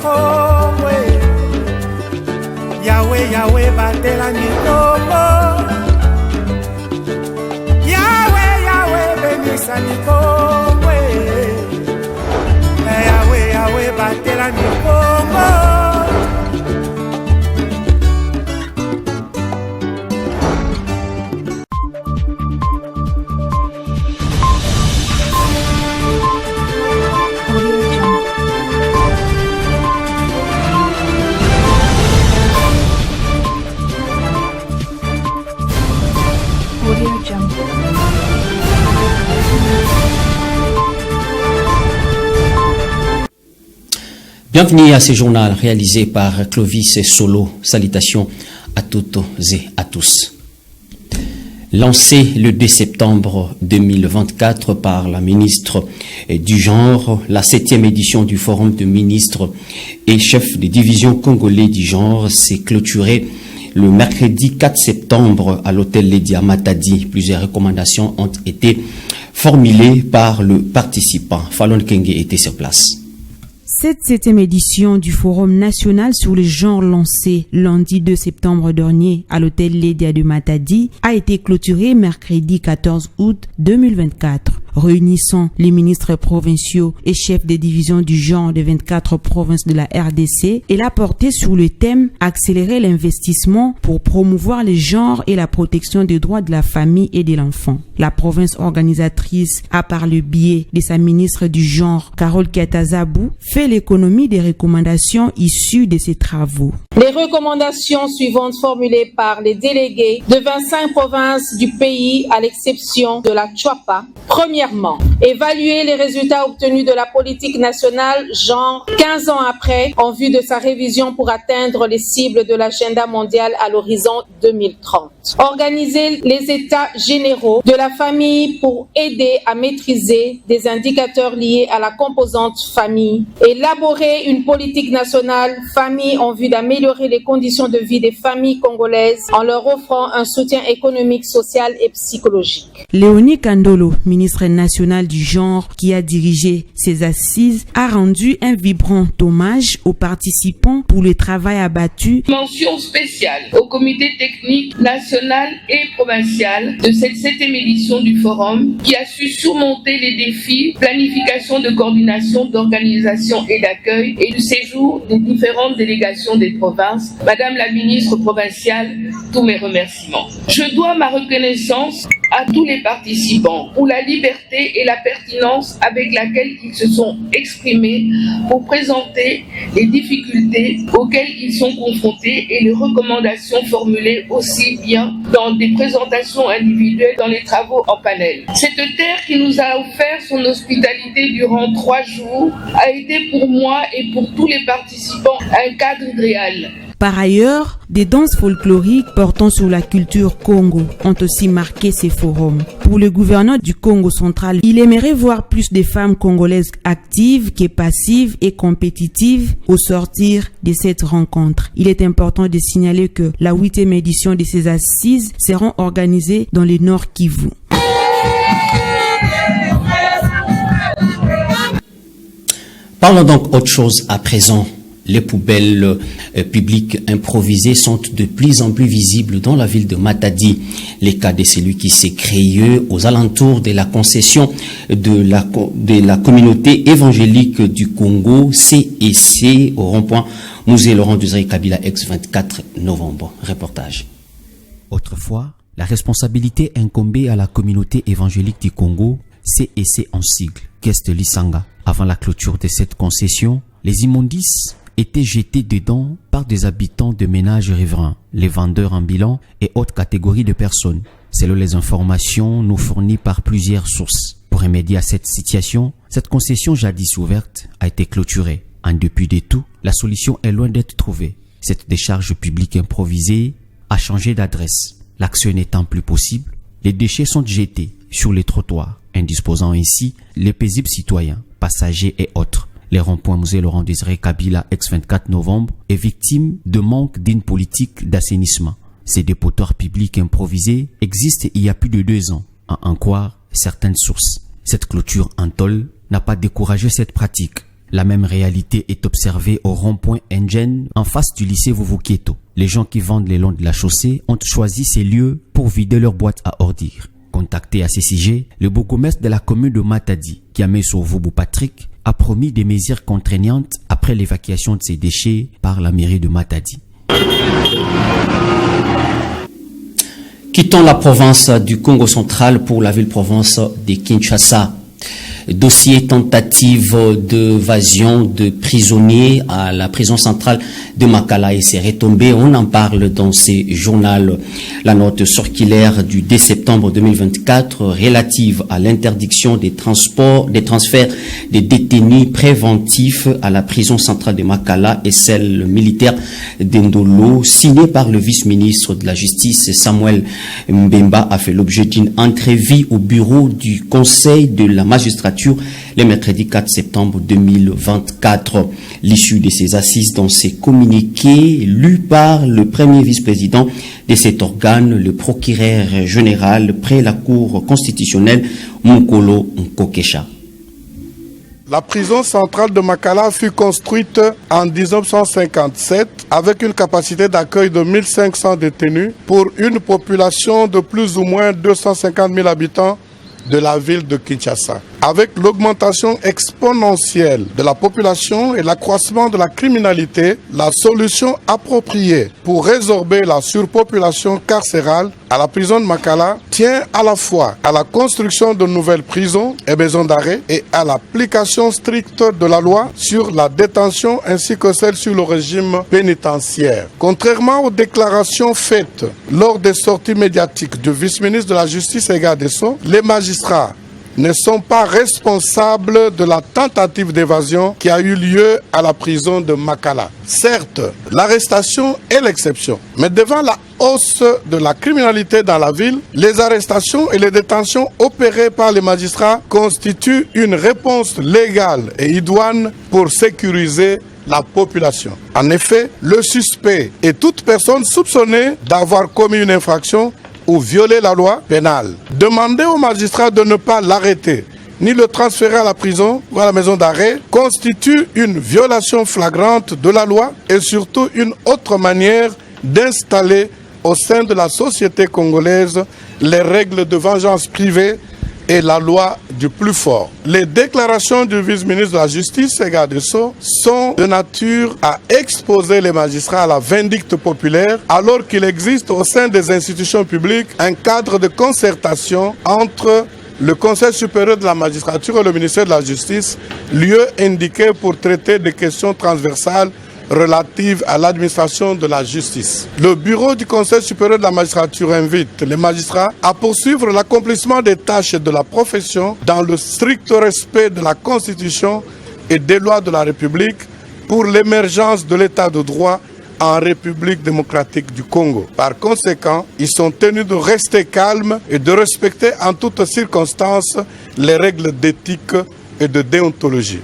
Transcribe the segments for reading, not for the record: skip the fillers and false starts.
Congo. Yahweh, Yahweh, batela Nikongo. Yahweh, Yahweh, bénissa Nikongo. Yahweh, Yahweh, batela Nikongo. Bienvenue à ce journal réalisé par Clovis Solo. Salutations à toutes et à tous. Lancé le 2 septembre 2024 par la ministre du Genre, la 7e édition du Forum de ministres et chefs de division congolais du genre s'est clôturée le mercredi 4 septembre à l'hôtel Lady à Matadi. Plusieurs recommandations ont été formulées par le participant. Fallon Kenge était sur place. Cette 7e édition du Forum national sur le genre lancé lundi 2 septembre dernier à l'hôtel Lady de Matadi a été clôturée mercredi 14 août 2024. Réunissant les ministres provinciaux et chefs des divisions du genre de 24 provinces de la RDC, elle a porté sur le thème « Accélérer l'investissement pour promouvoir les genres et la protection des droits de la famille et de l'enfant ». La province organisatrice a, par le biais de sa ministre du genre, Carole Kiatazabou, fait l'économie des recommandations issues de ses travaux. Les recommandations suivantes formulées par les délégués de 25 provinces du pays, à l'exception de la Tchouapa. Premièrement, évaluer les résultats obtenus de la politique nationale genre 15 ans après en vue de sa révision pour atteindre les cibles de l'agenda mondial à l'horizon 2030. Organiser les états généraux de la famille pour aider à maîtriser des indicateurs liés à la composante famille. Élaborer une politique nationale famille en vue d'améliorer les conditions de vie des familles congolaises en leur offrant un soutien économique, social et psychologique. Léonie Kandolo, ministre national du genre qui a dirigé ces assises, a rendu un vibrant hommage aux participants pour le travail abattu. Mention spéciale au comité technique national et provincial de cette 7e édition du forum qui a su surmonter les défis, planification de coordination, d'organisation et d'accueil et du séjour des différentes délégations des provinces. Madame la ministre provinciale, tous mes remerciements. Je dois ma reconnaissance à tous les participants pour la liberté et la pertinence avec laquelle ils se sont exprimés pour présenter les difficultés auxquelles ils sont confrontés et les recommandations formulées aussi bien dans des présentations individuelles, dans les travaux en panel. Cette terre qui nous a offert son hospitalité durant 3 jours a été pour moi et pour tous les participants un cadre idéal. Par ailleurs, des danses folkloriques portant sur la culture Congo ont aussi marqué ces forums. Pour le gouverneur du Congo central, il aimerait voir plus de femmes congolaises actives que passives et compétitives au sortir de cette rencontre. Il est important de signaler que la 8e édition de ces assises seront organisées dans le Nord Kivu. Parlons donc autre chose à présent. Les poubelles publiques improvisées sont de plus en plus visibles dans la ville de Matadi. Les cas de celui qui s'est créé aux alentours de la concession de la communauté évangélique du Congo, CEC, au rond-point Musée Laurent Désiré Kabila, ex-24 novembre. Reportage. Autrefois, la responsabilité incombait à la communauté évangélique du Congo, CEC en sigle, Kest Lisanga. Avant la clôture de cette concession, les immondices étaient jetés dedans par des habitants de ménages riverains, les vendeurs ambulants et autres catégories de personnes, selon les informations nous fournies par plusieurs sources. Pour remédier à cette situation, cette concession jadis ouverte a été clôturée. En dépit de tout, la solution est loin d'être trouvée. Cette décharge publique improvisée a changé d'adresse. L'action n'étant plus possible, les déchets sont jetés sur les trottoirs, indisposant ainsi les paisibles citoyens, passagers et autres. Les ronds-points Musée Laurent Désiré Kabila, ex-24 novembre, est victime de manque d'une politique d'assainissement. Ces dépotoirs publics improvisés existent il y a plus de 2 ans, à en croire certaines sources. Cette clôture en tôle n'a pas découragé cette pratique. La même réalité est observée au rond-point Engen en face du lycée Vuvukieto. Les gens qui vendent le long de la chaussée ont choisi ces lieux pour vider leurs boîtes à ordures. Contacté à ce sujet, le bourgmestre de la commune de Matadi, Kiameso Vubu Patrick, a promis des mesures contraignantes après l'évacuation de ces déchets par la mairie de Matadi. Quittons la province du Congo central pour la ville-province de Kinshasa. Dossier tentative d'évasion de prisonniers à la prison centrale de Makala et ses retombées. On en parle dans ce journal. La note circulaire du 10 septembre 2024 relative à l'interdiction des transferts des détenus préventifs à la prison centrale de Makala et celle militaire d'Indolo, signée par le vice-ministre de la Justice Samuel Mbemba, a fait l'objet d'une entrevue au bureau du Conseil de la magistrature le mercredi 4 septembre 2024. L'issue de ces assises dans ces communiqués lus par le premier vice-président de cet organe, le procureur général près la Cour constitutionnelle Mukolo Nkokesha. La prison centrale de Makala fut construite en 1957 avec une capacité d'accueil de 1500 détenus pour une population de plus ou moins 250 000 habitants de la ville de Kinshasa. Avec l'augmentation exponentielle de la population et l'accroissement de la criminalité, la solution appropriée pour résorber la surpopulation carcérale à la prison de Makala tient à la fois à la construction de nouvelles prisons et maisons d'arrêt et à l'application stricte de la loi sur la détention ainsi que celle sur le régime pénitentiaire. Contrairement aux déclarations faites lors des sorties médiatiques du vice-ministre de la Justice et garde des Sceaux, les magistrats ne sont pas responsables de la tentative d'évasion qui a eu lieu à la prison de Makala. Certes, l'arrestation est l'exception, mais devant la hausse de la criminalité dans la ville, les arrestations et les détentions opérées par les magistrats constituent une réponse légale et idoine pour sécuriser la population. En effet, le suspect et toute personne soupçonnée d'avoir commis une infraction ou violer la loi pénale. Demander au magistrat de ne pas l'arrêter ni le transférer à la prison ou à la maison d'arrêt constitue une violation flagrante de la loi et surtout une autre manière d'installer au sein de la société congolaise les règles de vengeance privée et la loi du plus fort. Les déclarations du vice-ministre de la Justice et garde des Sceaux sont de nature à exposer les magistrats à la vindicte populaire alors qu'il existe au sein des institutions publiques un cadre de concertation entre le Conseil supérieur de la magistrature et le ministère de la Justice, lieu indiqué pour traiter des questions transversales relatives à l'administration de la justice. Le bureau du Conseil supérieur de la magistrature invite les magistrats à poursuivre l'accomplissement des tâches de la profession dans le strict respect de la Constitution et des lois de la République pour l'émergence de l'état de droit en République démocratique du Congo. Par conséquent, ils sont tenus de rester calmes et de respecter en toutes circonstances les règles d'éthique et de déontologie.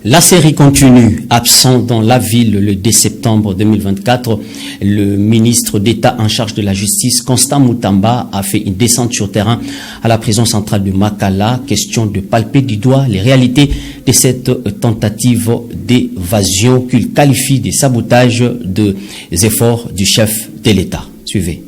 La série continue. Absent dans la ville le 10 septembre 2024, le ministre d'État en charge de la justice, Constant Mutamba, a fait une descente sur terrain à la prison centrale de Makala, question de palper du doigt les réalités de cette tentative d'évasion qu'il qualifie de sabotage des efforts du chef de l'État. Suivez.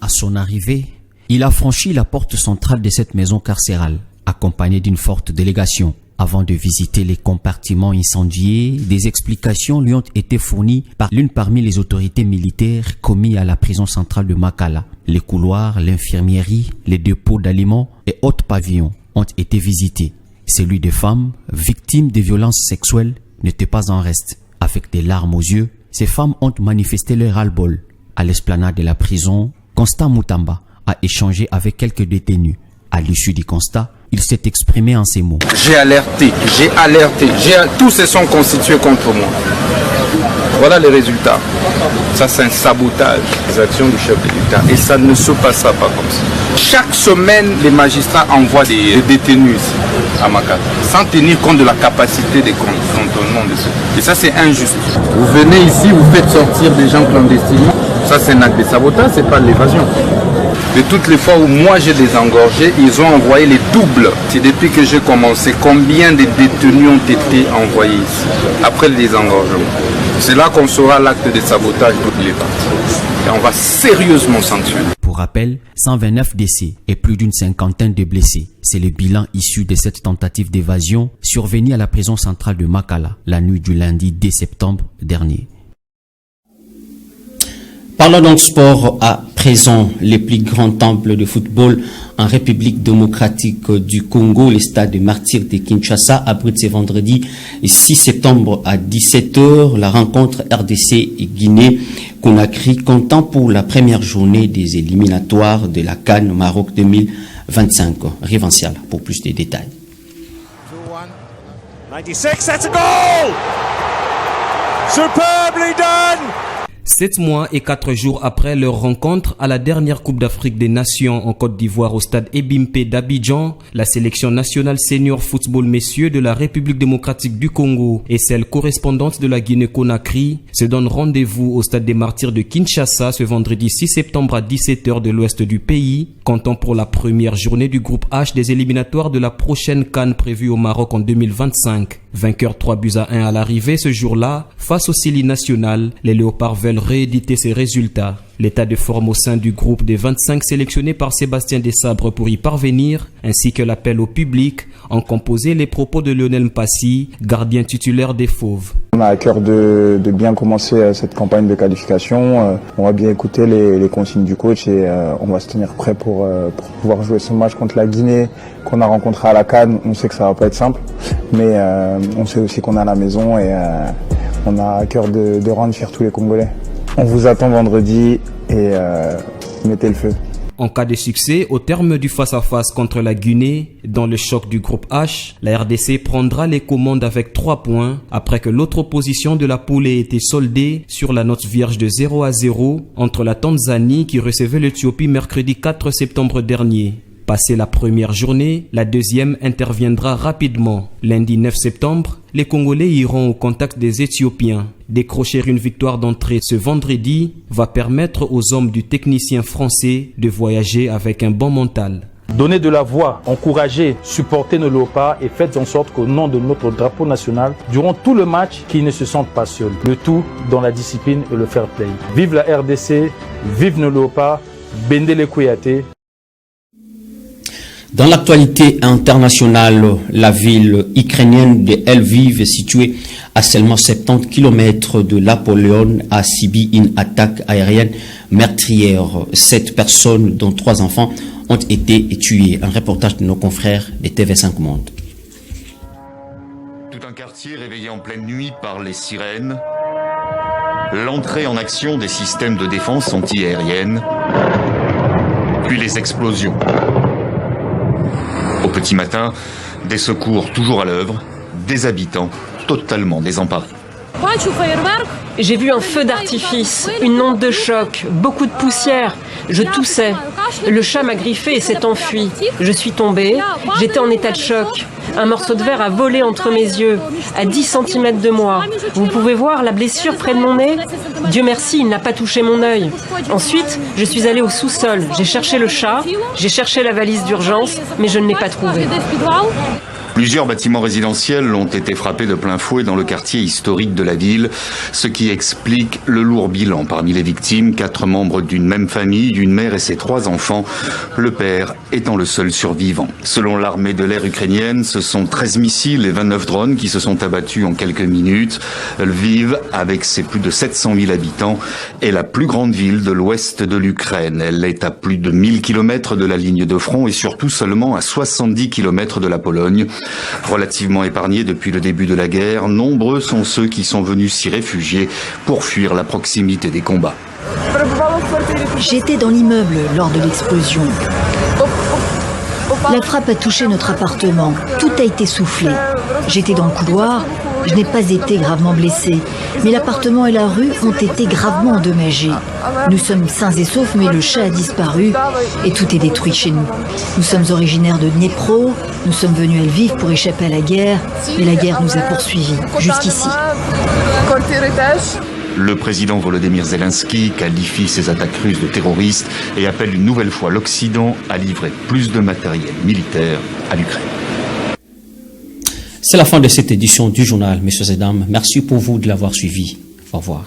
À son arrivée, il a franchi la porte centrale de cette maison carcérale, accompagné d'une forte délégation. Avant de visiter les compartiments incendiés, des explications lui ont été fournies par l'une parmi les autorités militaires commis à la prison centrale de Makala. Les couloirs, l'infirmerie, les dépôts d'aliments et autres pavillons ont été visités. Celui des femmes victimes de violences sexuelles n'était pas en reste. Avec des larmes aux yeux, ces femmes ont manifesté leur ras-le-bol. À l'esplanade de la prison, Constant Mutamba a échangé avec quelques détenus. À l'issue du constat, il s'est exprimé en ces mots. J'ai alerté, tous se sont constitués contre moi. Voilà les résultats. Ça, c'est un sabotage des actions du chef de l'État. Et ça ne se passera pas comme ça. Chaque semaine, les magistrats envoient des détenus ici, à Makala, sans tenir compte de la capacité de cantonnement de ceux. Et ça, c'est injuste. Vous venez ici, vous faites sortir des gens clandestinement. Ça, c'est un acte de sabotage, c'est pas l'évasion. De toutes les fois où moi j'ai désengorgé, ils ont envoyé les doubles. C'est depuis que j'ai commencé. Combien de détenus ont été envoyés ici après le désengorgement? C'est là qu'on saura l'acte de sabotage d'où il est parti. Et on va sérieusement sanctionner. Pour rappel, 129 décès et plus d'une cinquantaine de blessés. C'est le bilan issu de cette tentative d'évasion survenue à la prison centrale de Makala la nuit du lundi 10 septembre dernier. Parlons donc sport à présent. Les plus grands temples de football en République démocratique du Congo, le stade des Martyrs de Kinshasa, abrite ce vendredi 6 septembre à 17h la rencontre RDC et Guinée-Conakry, comptant pour la première journée des éliminatoires de la CAN Maroc 2025. Rivencial pour plus de détails. 96, that's a goal! Superbly done! 7 mois et 4 jours après leur rencontre à la dernière Coupe d'Afrique des Nations en Côte d'Ivoire au stade Ebimpe d'Abidjan, la sélection nationale senior football messieurs de la République démocratique du Congo et celle correspondante de la Guinée-Conakry se donnent rendez-vous au stade des Martyrs de Kinshasa ce vendredi 6 septembre à 17h de l'ouest du pays, comptant pour la première journée du groupe H des éliminatoires de la prochaine CAN prévue au Maroc en 2025. Vainqueur 3-1 à l'arrivée ce jour-là, face au Sili national, les Léopards veulent rééditer ses résultats. L'état de forme au sein du groupe des 25 sélectionnés par Sébastien Desabre pour y parvenir, ainsi que l'appel au public, ont composé les propos de Lionel Mpassi, gardien titulaire des Fauves. On a à cœur de bien commencer cette campagne de qualification. On va bien écouter les consignes du coach et on va se tenir prêt pour pouvoir jouer ce match contre la Guinée qu'on a rencontré à la CAN. On sait que ça va pas être simple, mais on sait aussi qu'on est à la maison et on a à cœur de rendre fiers tous les Congolais. On vous attend vendredi et mettez le feu. En cas de succès, au terme du face-à-face contre la Guinée, dans le choc du groupe H, la RDC prendra les commandes avec 3 points après que l'autre opposition de la poule ait été soldée sur la note vierge de 0-0 entre la Tanzanie qui recevait l'Éthiopie mercredi 4 septembre dernier. Passé la première journée, la deuxième interviendra rapidement. Lundi 9 septembre, les Congolais iront au contact des Éthiopiens. Décrocher une victoire d'entrée ce vendredi va permettre aux hommes du technicien français de voyager avec un bon mental. Donnez de la voix, encouragez, supportez nos Léopards et faites en sorte qu'au nom de notre drapeau national, durant tout le match, qu'ils ne se sentent pas seuls. Le tout dans la discipline et le fair play. Vive la RDC, vive nos Léopards, Bendele Kouyaté. Dans l'actualité internationale, la ville ukrainienne de Lviv, située à seulement 70 km de l'Apollon, a subi une attaque aérienne meurtrière. 7 personnes, dont 3 enfants, ont été tuées. Un reportage de nos confrères de TV5 Monde. Tout un quartier réveillé en pleine nuit par les sirènes. L'entrée en action des systèmes de défense anti-aérienne. Puis les explosions. Au petit matin, des secours toujours à l'œuvre, des habitants totalement désemparés. J'ai vu un feu d'artifice, une onde de choc, beaucoup de poussière. Je toussais. Le chat m'a griffé et s'est enfui. Je suis tombée. J'étais en état de choc. Un morceau de verre a volé entre mes yeux, à 10 cm de moi. Vous pouvez voir la blessure près de mon nez? Dieu merci, il n'a pas touché mon œil. Ensuite, je suis allée au sous-sol. J'ai cherché le chat, j'ai cherché la valise d'urgence, mais je ne l'ai pas trouvée. Plusieurs bâtiments résidentiels ont été frappés de plein fouet dans le quartier historique de la ville, ce qui explique le lourd bilan parmi les victimes, 4 membres d'une même famille, une mère et ses 3 enfants, le père étant le seul survivant. Selon l'armée de l'air ukrainienne, ce sont 13 missiles et 29 drones qui se sont abattus en quelques minutes. Lviv, avec ses plus de 700 000 habitants, est la plus grande ville de l'ouest de l'Ukraine. Elle est à plus de 1000 km de la ligne de front et surtout seulement à 70 km de la Pologne. Relativement épargnés depuis le début de la guerre, nombreux sont ceux qui sont venus s'y réfugier pour fuir la proximité des combats. J'étais dans l'immeuble lors de l'explosion. La frappe a touché notre appartement. Tout a été soufflé. J'étais dans le couloir. Je n'ai pas été gravement blessée. Mais l'appartement et la rue ont été gravement endommagés. Nous sommes sains et saufs, mais le chat a disparu et tout est détruit chez nous. Nous sommes originaires de Dnepro. Nous sommes venus à Lviv pour échapper à la guerre. Mais la guerre nous a poursuivis jusqu'ici. Le président Volodymyr Zelensky qualifie ces attaques russes de terroristes et appelle une nouvelle fois l'Occident à livrer plus de matériel militaire à l'Ukraine. C'est la fin de cette édition du journal, messieurs et dames. Merci pour vous de l'avoir suivi. Au revoir.